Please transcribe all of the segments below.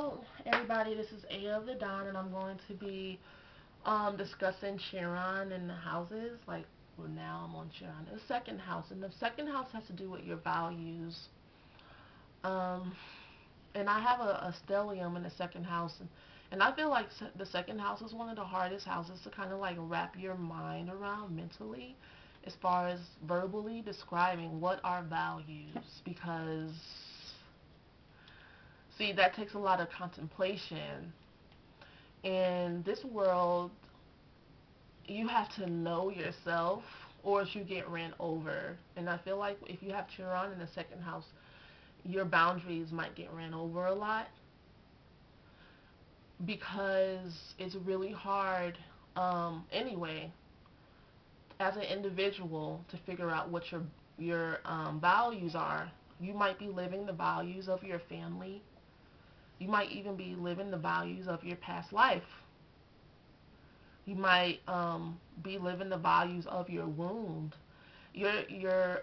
Hello, everybody. This is A of the Dawn, and I'm going to be discussing Chiron and the houses. Well, now I'm on Chiron. The second house, and the second house has to do with your values. Um, and I have a stellium in the second house, and I feel like the second house is one of the hardest houses to kind of like wrap your mind around mentally, as far as verbally describing what are values, because see, that takes a lot of contemplation. In this world, you have to know yourself or else you get ran over. And I feel like if you have Chiron in the second house, your boundaries might get ran over a lot because it's really hard, anyway, as an individual to figure out what your values are. You might be living the values of your family. You might even be living the values of your past life. You might be living the values of your wound. Your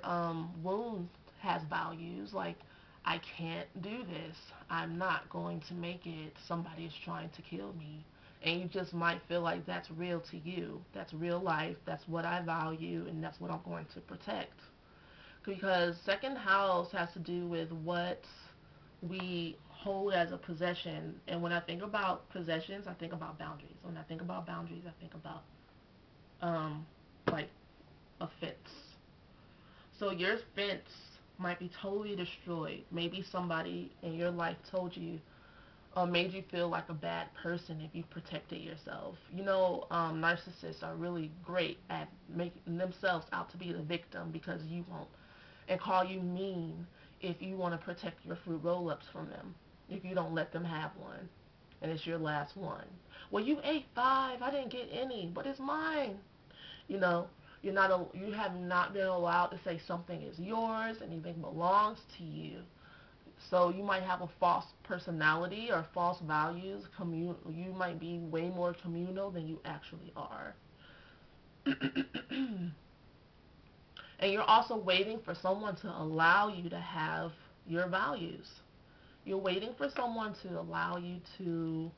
wound has values like, I can't do this. I'm not going to make it. Somebody is trying to kill me. And you just might feel like that's real to you. That's real life. That's what I value, and that's what I'm going to protect. Because second house has to do with what we hold as a possession. And when I think about possessions, I think about boundaries. When I think about boundaries, I think about um, like a fence. So your fence might be totally destroyed. Maybe somebody in your life told you or made you feel like a bad person if you protected yourself. Narcissists are really great at making themselves out to be the victim because you won't, and call you mean if you want to protect your fruit roll-ups from them, if you don't let them have one, and it's your last one. Well, you ate five. I didn't get any, but it's mine. You know, you have not been allowed to say something is yours, anything belongs to you. So you might have a false personality or false values. You might be way more communal than you actually are. And you're also waiting for someone to allow you to have your values. You're waiting for someone to allow you to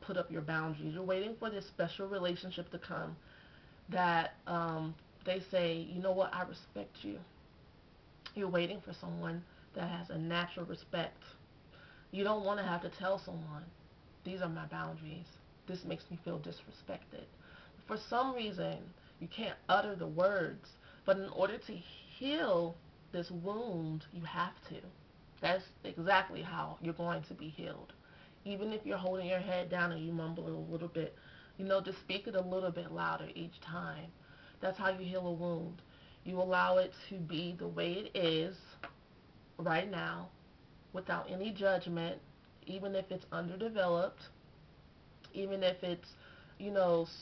put up your boundaries. You're waiting for this special relationship to come that they say, you know what, I respect you. You're waiting for someone that has a natural respect. You don't want to have to tell someone, these are my boundaries. This makes me feel disrespected. For some reason, you can't utter the words, but in order to heal this wound, you have to. That's exactly how you're going to be healed. Even if you're holding your head down and you mumble it a little bit, just speak it a little bit louder each time. That's how you heal a wound. You allow it to be the way it is right now without any judgment, even if it's underdeveloped, even if it's,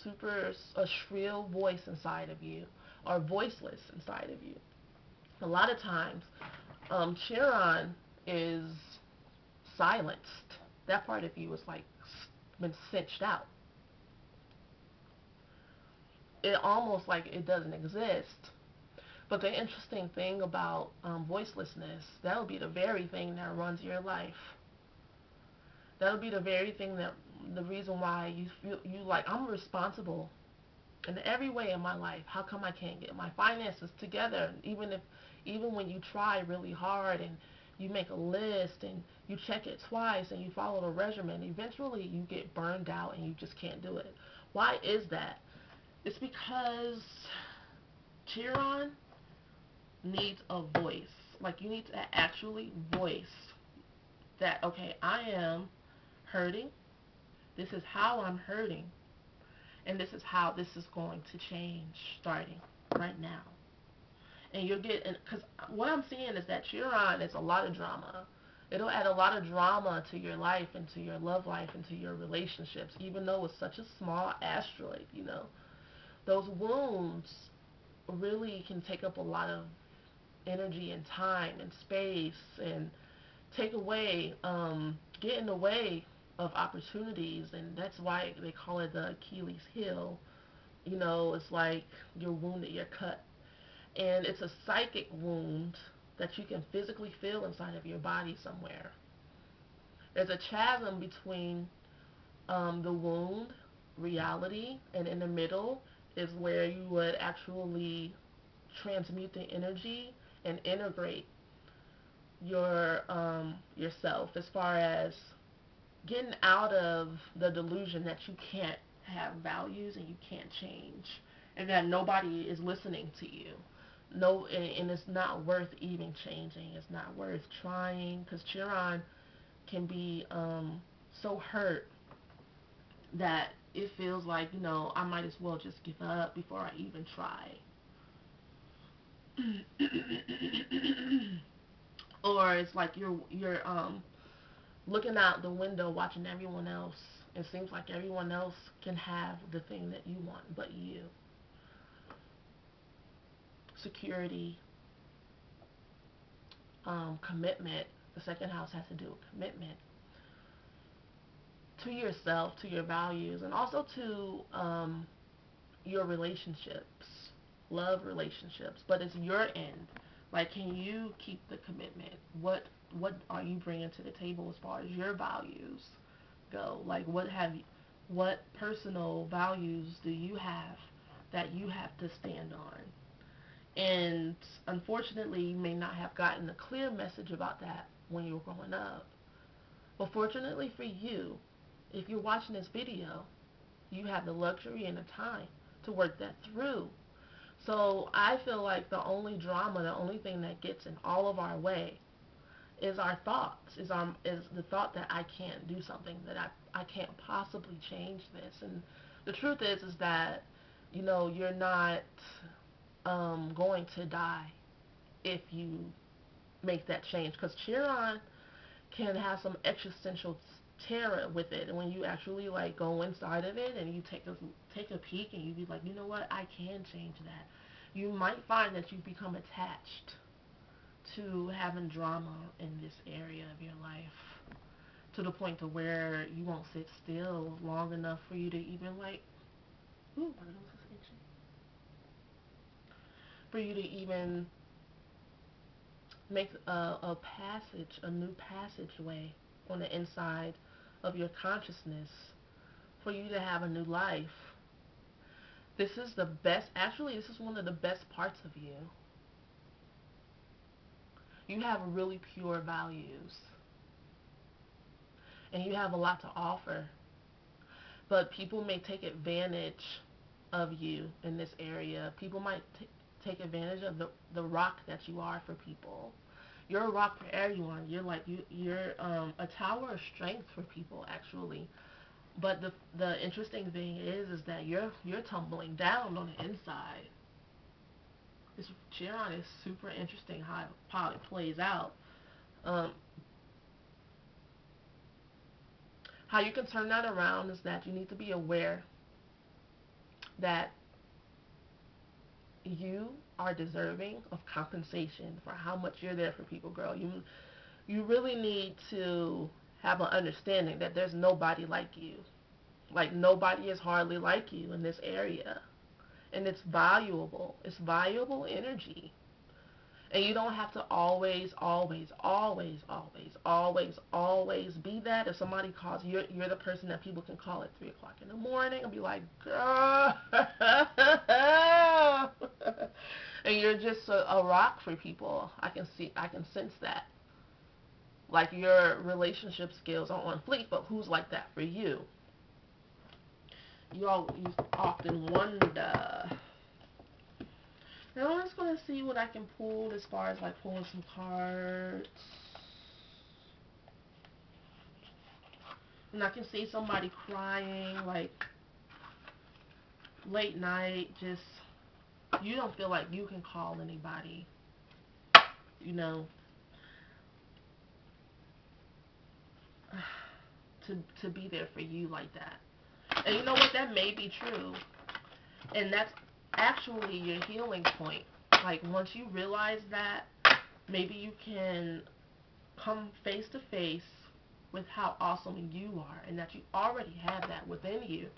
super a shrill voice inside of you or voiceless inside of you. A lot of times, Chiron is silenced. That part of you is like been cinched out. It almost like it doesn't exist. But the interesting thing about voicelessness, that'll be the very thing that runs your life. That'll be the very thing the reason why you feel you like, I'm responsible in every way in my life. How come I can't get my finances together? Even when you try really hard and you make a list and you check it twice and you follow the regimen, eventually you get burned out and you just can't do it. Why is that? It's because Chiron needs a voice. Like, you need to actually voice that, okay, I am hurting. This is how I'm hurting. And this is how this is going to change starting right now. And you'll get, because what I'm seeing is that Chiron is a lot of drama. It'll add a lot of drama to your life and to your love life and to your relationships, even though it's such a small asteroid. Those wounds really can take up a lot of energy and time and space and take away, get in the way of opportunities, and that's why they call it the Achilles heel. It's like you're wounded, you're cut, and it's a psychic wound that you can physically feel inside of your body somewhere. There's a chasm between the wound, reality, and in the middle is where you would actually transmute the energy and integrate yourself, as far as getting out of the delusion that you can't have values and you can't change, and that nobody is listening to you. No, and it's not worth even changing. It's not worth trying, because Chiron can be so hurt that it feels like, I might as well just give up before I even try. Or it's like you're looking out the window watching everyone else. It seems like everyone else can have the thing that you want but you. Security, commitment. The second house has to do with commitment to yourself, to your values, and also to your relationships, love relationships. But it's your end. Like, can you keep the commitment? What are you bringing to the table as far as your values go? Like, what personal values do you have that you have to stand on? And unfortunately, you may not have gotten a clear message about that when you were growing up. But fortunately for you, if you're watching this video, you have the luxury and the time to work that through. So I feel like the only drama, the only thing that gets in all of our way is our thoughts, is the thought that I can't do something, that I can't possibly change this. And the truth is that, you're not going to die if you make that change, because Chiron can have some existential terror with it. And when you actually like go inside of it and you take a peek and you be like, you know what, I can change that, you might find that you become attached to having drama in this area of your life, to the point to where you won't sit still long enough for you to even like, ooh, my nose is itchy, for you to even make a new passageway on the inside of your consciousness, for you to have a new life. This is the best, actually, this is one of the best parts of you. You have really pure values, and you have a lot to offer, but people may take advantage of you in this area. People might take advantage of the rock that you are for people. You're a rock for everyone. You're a tower of strength for people, actually. But the interesting thing is that you're tumbling down on the inside. This Chiron is super interesting how it plays out. Um, how you can turn that around is that you need to be aware that you are deserving of compensation for how much you're there for people, girl. You really need to have an understanding that there's nobody like you. Like, nobody is hardly like you in this area. And it's valuable. It's valuable energy. And you don't have to always be that. If somebody calls, you're the person that people can call at 3 o'clock in the morning and be like, girl. And you're just a rock for people. I can sense that. Like, your relationship skills are on fleek, but who's like that for you? You often wonder. Now I'm just going to see what I can pull as far as like pulling some cards. And I can see somebody crying, like, late night, just, you don't feel like you can call anybody, to be there for you like that. And you know what, that may be true. And that's actually your healing point. Like, once you realize that, maybe you can come face to face with how awesome you are, and that you already have that within you.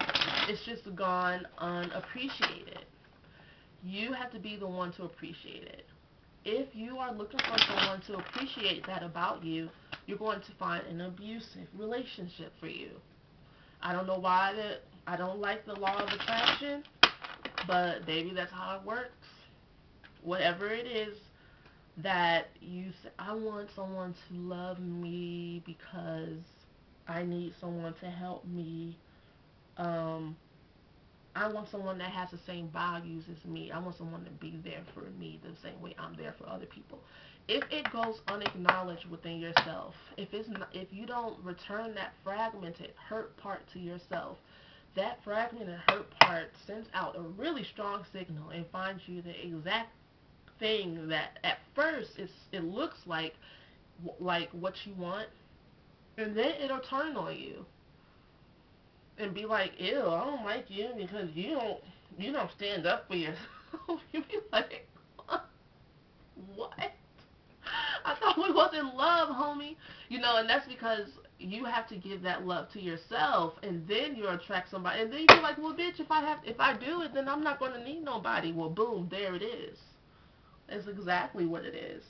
It's just gone unappreciated. You have to be the one to appreciate it. If you are looking for someone to appreciate that about you, you're going to find an abusive relationship for you. I don't know why that I don't like the law of attraction, but baby, that's how it works. Whatever it is that you say, I want someone to love me because I need someone to help me. Um, I want someone that has the same values as me. I want someone to be there for me the same way I'm there for other people. If it goes unacknowledged within yourself, if you don't return that fragmented hurt part to yourself, that fragmented hurt part sends out a really strong signal and finds you the exact thing that at first it looks like what you want, and then it'll turn on you and be like, ew, I don't like you because you don't stand up for yourself. You be like, what? I thought we was in love, homie. And that's because you have to give that love to yourself, and then you attract somebody, and then you be like, well, bitch, if I do it, then I'm not going to need nobody. Well, boom, there it is. It's exactly what it is.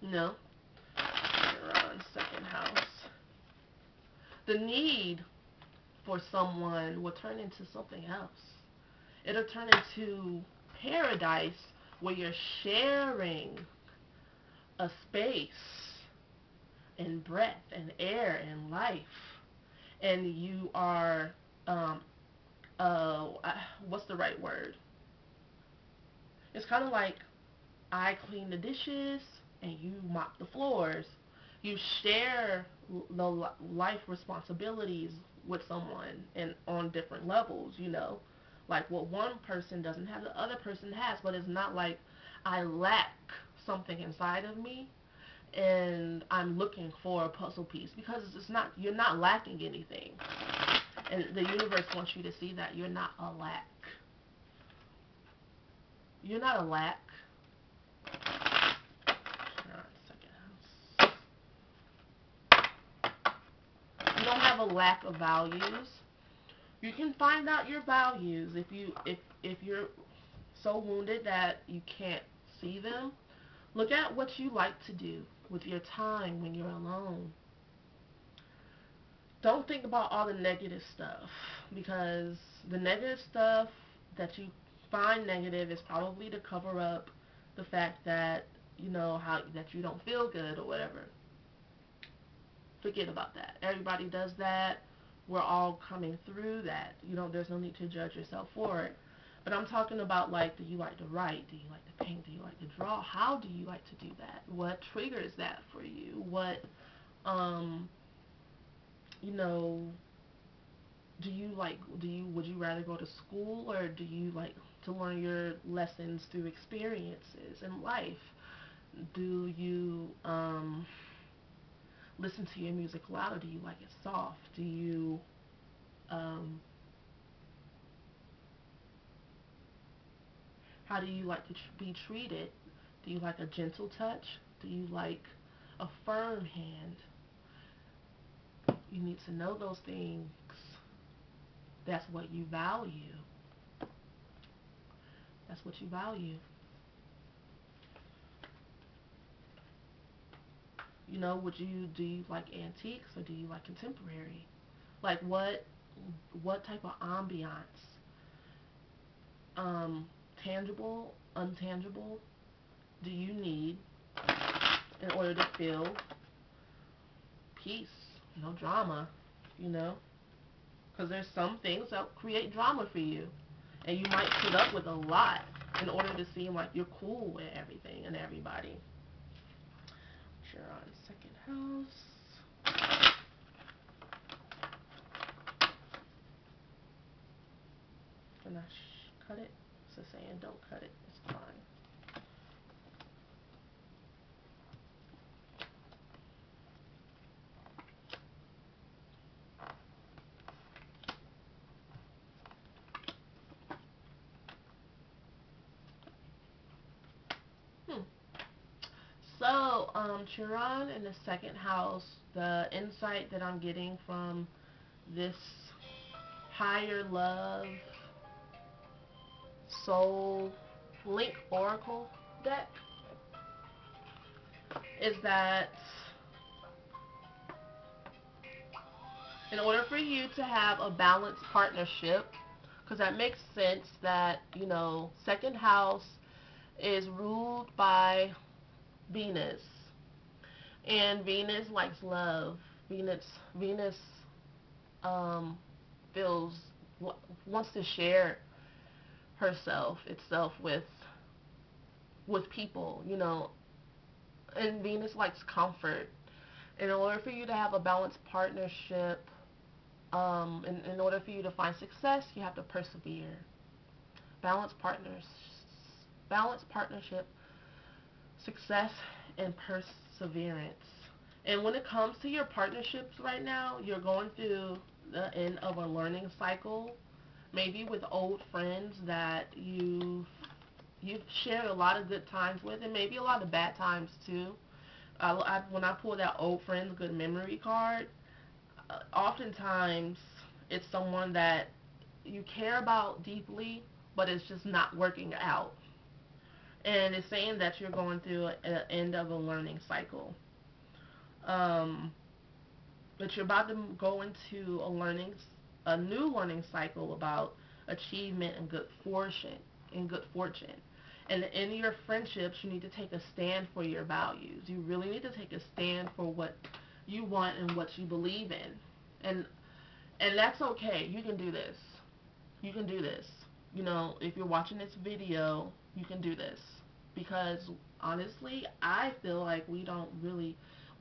No, you're on second house. The need for someone will turn into something else. It'll turn into paradise where you're sharing a space and breath and air and life, and you are what's the right word? It's kind of like I clean the dishes and you mop the floors. You share the life responsibilities with someone and on different levels. Like what one person doesn't have, the other person has, but it's not like I lack something inside of me and I'm looking for a puzzle piece, because you're not lacking anything. And the universe wants you to see that you're not a lack. You're not a lack. You don't have a lack of values. You can find out your values if you're so wounded that you can't see them. Look at what you like to do with your time when you're alone. Don't think about all the negative stuff, because the negative stuff that you find negative is probably to cover up the fact that how that you don't feel good or whatever. Forget about that. Everybody does that. We're all coming through that. There's no need to judge yourself for it. But I'm talking about, like, do you like to write? Do you like to paint? Do you like to draw? How do you like to do that? What triggers that for you? What, you know, would you rather go to school, or do you like to learn your lessons through experiences in life? Do you, listen to your music loud, or do you like it soft? Do you, um, how do you like to be treated? Do you like a gentle touch? Do you like a firm hand? You need to know those things. That's what you value. That's what you value. Do you like antiques, or do you like contemporary? Like what type of ambiance? Tangible, untangible, do you need in order to feel peace? No drama, you know? Because there's some things that create drama for you. And you might put up with a lot in order to seem like you're cool with everything and everybody. You're on second house. Can I cut it? It's saying don't cut it. It's fine. So, Chiron in the second house, the insight that I'm getting from this higher love soul link oracle deck is that In order for you to have a balanced partnership, because that makes sense that, second house is ruled by Venus. And Venus likes love. Venus um, feels wants to share itself with people, and Venus likes comfort. In order for you to have a balanced partnership, in order for you to find success, you have to persevere. Balanced partners, balanced partnership, success, and perseverance. And when it comes to your partnerships right now, you're going through the end of a learning cycle, maybe with old friends that you've shared a lot of good times with, and maybe a lot of bad times too. When I pull that old friends good memory card, oftentimes it's someone that you care about deeply, but it's just not working out. And it's saying that you're going through an end of a learning cycle. Um, but you're about to go into a new learning cycle about achievement and good fortune. And in your friendships, you need to take a stand for your values. You really need to take a stand for what you want and what you believe in. And and that's okay. You can do this. You can do this. If you're watching this video, you can do this. Because honestly, I feel like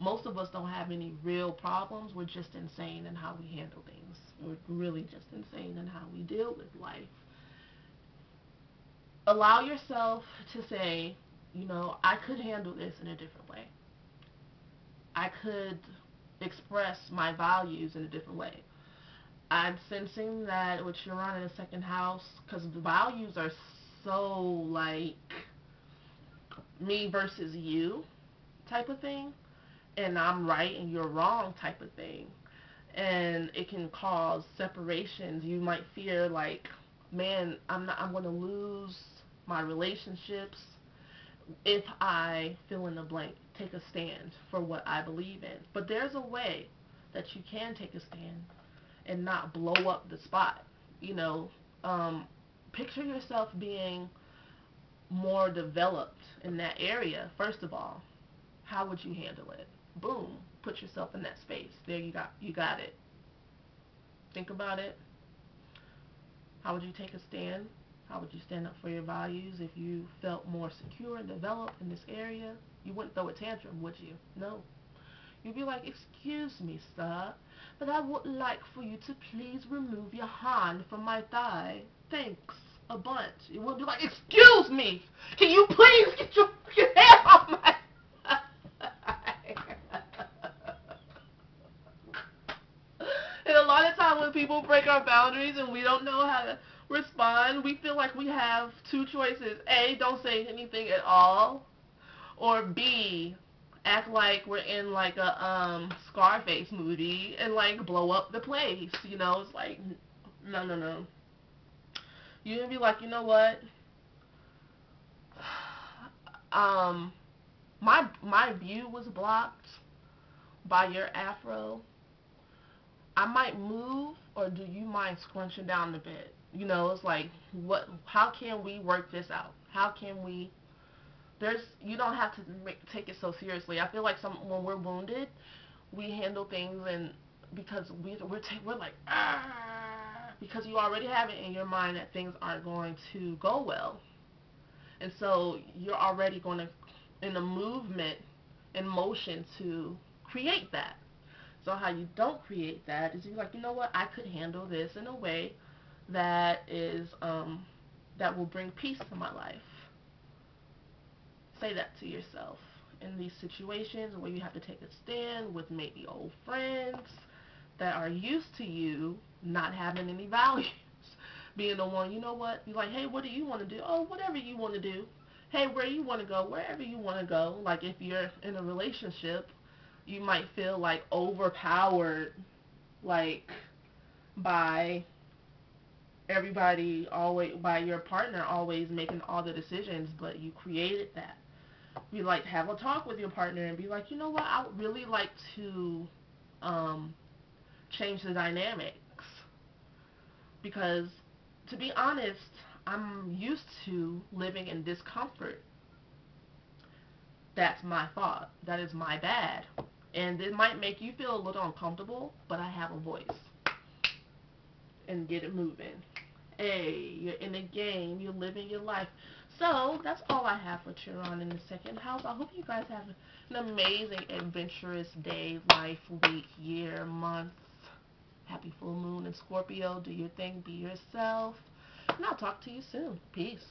most of us don't have any real problems. We're just insane in how we handle things. We're really just insane in how we deal with life. Allow yourself to say, I could handle this in a different way. I could express my values in a different way. I'm sensing that with Chiron in the second house, because the values are so like me versus you type of thing, and I'm right and you're wrong type of thing. And it can cause separations. You might fear like, man, I'm going to lose my relationships if I fill in the blank, take a stand for what I believe in. But there's a way that you can take a stand and not blow up the spot. You know, um, Picture yourself being more developed in that area. First of all, how would you handle it? Boom, put yourself in that space. There you got it. Think about it. How would you take a stand? How would you stand up for your values if you felt more secure and developed in this area? You wouldn't throw a tantrum, would you? No. You'd be like, excuse me, sir, but I would like for you to please remove your hand from my thigh. Thanks a bunch. It would be like, excuse me, can you please get your hand off my thigh? And a lot of times when people break our boundaries and we don't know how to respond, we feel like we have two choices. A, don't say anything at all, or B, act like we're in like a Scarface movie and like blow up the place. It's like, no, no, no. You can be like, you know what? Um, my view was blocked by your afro. I might move, or do you mind scrunching down a bit? It's like, how can we work this out? How can we you don't have to take it so seriously. I feel like when we're wounded, we handle things and because we're like, because you already have it in your mind that things aren't going to go well, and so you're already going to in a movement, in motion to create that. So how you don't create that is you're like, you know what, I could handle this in a way that is that will bring peace to my life. Say that to yourself in these situations where you have to take a stand with maybe old friends that are used to you not having any values. Being the one, you know what? You're like, hey, what do you want to do? Oh, whatever you want to do. Hey, where you want to go? Wherever you want to go. Like if you're in a relationship, you might feel like overpowered, like by by your partner always making all the decisions, but you created that. You like have a talk with your partner and be like, you know what, I would really like to um, change the dynamics. Because, to be honest, I'm used to living in discomfort. That's my fault. That is my bad. And it might make you feel a little uncomfortable, but I have a voice. And get it moving. Hey, you're in the game. You're living your life. So, that's all I have for Chiron in the second house. I hope you guys have an amazing, adventurous day, life, week, year, month. Happy full moon in Scorpio. Do your thing. Be yourself. And I'll talk to you soon. Peace.